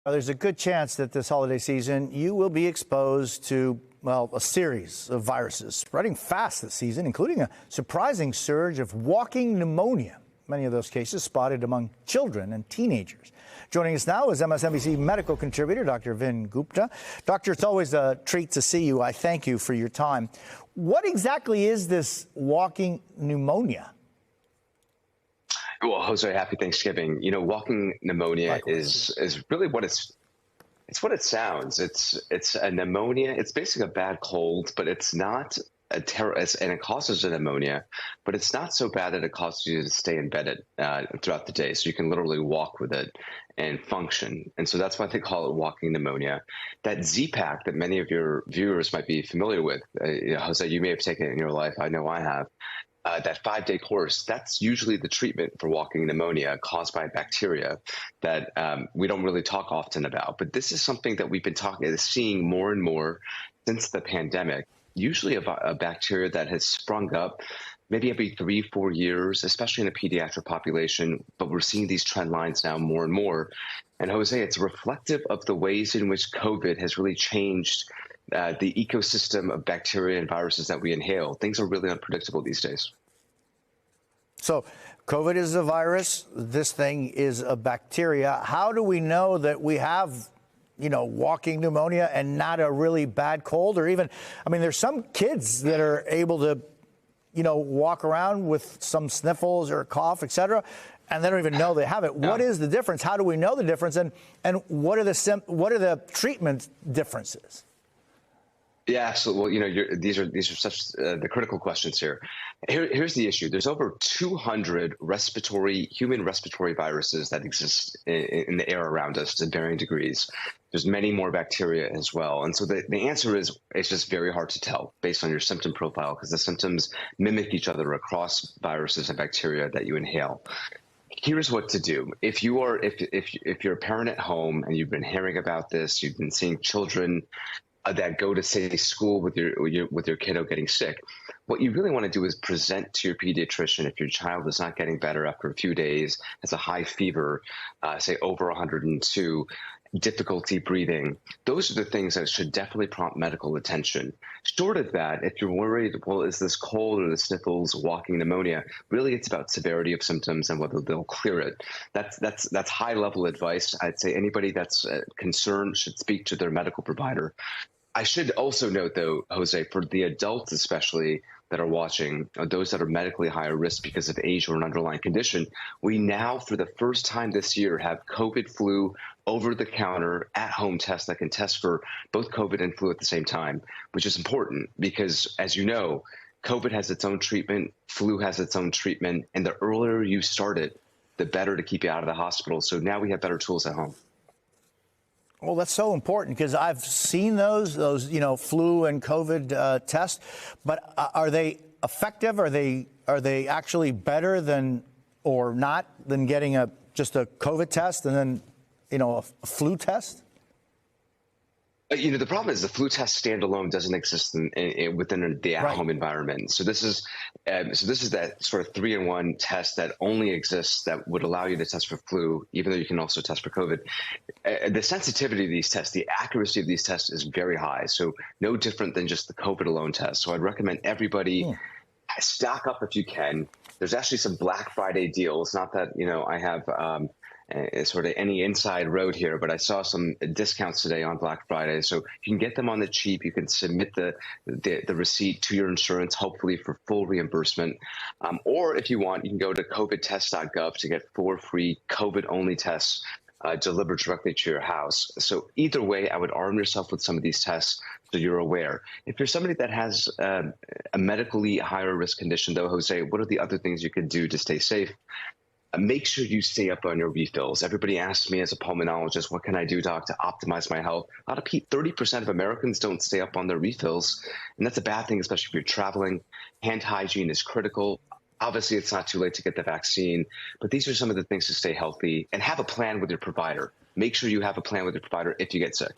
There's a good chance that this holiday season you will be exposed to, well, a series of viruses spreading fast this season, including a surprising surge of walking pneumonia. Many of those cases spotted among children and teenagers. Joining us now is MSNBC medical contributor Dr. Vin Gupta. Doctor, it's always a treat to see you. I thank you for your time. What exactly is this walking pneumonia? Well, Jose, happy Thanksgiving. You know, walking pneumonia is really what it's what it sounds. It's a pneumonia. It's basically a bad cold, but it's not and it causes a pneumonia, but it's not so bad that it causes you to stay embedded throughout the day. So you can literally walk with it and function. And so that's why they call it walking pneumonia. That Z-Pak that many of your viewers might be familiar with, Jose, you may have taken it in your life. I know I have. That 5-day course, that's usually the treatment for walking pneumonia caused by bacteria that we don't really talk often about. But this is something that we've been seeing more and more since the pandemic, usually a bacteria that has sprung up maybe every 3-4 years, especially in a pediatric population. But we're seeing these trend lines now more and more. And Jose, it's reflective of the ways in which COVID has really changed the ecosystem of bacteria and viruses that we inhale. Things are really unpredictable these days. So COVID is a virus. This thing is a bacteria. How do we know that we have, walking pneumonia and not a really bad cold? Or even, there's some kids that are able to, walk around with some sniffles or cough, et cetera, and they don't even know they have it. What is the difference? How do we know the difference? And what are the treatment differences? Yeah, absolutely. Well, these are such the critical questions here. Here's the issue. There's over 200 human respiratory viruses that exist in the air around us to varying degrees. There's many more bacteria as well. And so the answer is it's just very hard to tell based on your symptom profile because the symptoms mimic each other across viruses and bacteria that you inhale. Here's what to do. If you're a parent at home and you've been hearing about this, you've been seeing children that go to, say, school with your kiddo getting sick, what you really want to do is present to your pediatrician if your child is not getting better after a few days, has a high fever, say over 102, difficulty breathing. Those are the things that should definitely prompt medical attention. Short of that, if you're worried, well, is this cold or the sniffles, walking pneumonia? Really, it's about severity of symptoms and whether they'll clear it. That's high level advice. I'd say anybody that's concerned should speak to their medical provider. I should also note, though, Jose, for the adults especially that are watching, those that are medically higher risk because of age or an underlying condition, we now, for the first time this year, have COVID flu over-the-counter at-home tests that can test for both COVID and flu at the same time, which is important because, as you know, COVID has its own treatment, flu has its own treatment, and the earlier you start it, the better to keep you out of the hospital. So now we have better tools at home. Well, that's so important because I've seen those flu and COVID tests, but are they effective? Are they actually better than or not than getting just a COVID test and then a flu test? The problem is the flu test standalone doesn't exist within the at-home environment. So this is that sort of 3-in-1 test that only exists that would allow you to test for flu, even though you can also test for COVID. The sensitivity of these tests, the accuracy of these tests is very high. So no different than just the COVID alone test. So I'd recommend everybody stock up if you can. There's actually some Black Friday deals. Not that I have sort of any inside road here, but I saw some discounts today on Black Friday. So you can get them on the cheap. You can submit the receipt to your insurance, hopefully for full reimbursement. Or if you want, you can go to covidtest.gov to get 4 free COVID-only tests delivered directly to your house. So either way, I would arm yourself with some of these tests so you're aware. If you're somebody that has a medically higher risk condition, though, Jose, what are the other things you could do to stay safe? Make sure you stay up on your refills. Everybody asks me as a pulmonologist, what can I do, doc, to optimize my health? 30% of Americans don't stay up on their refills. And that's a bad thing, especially if you're traveling. Hand hygiene is critical. Obviously, it's not too late to get the vaccine. But these are some of the things to stay healthy and have a plan with your provider. Make sure you have a plan with your provider if you get sick.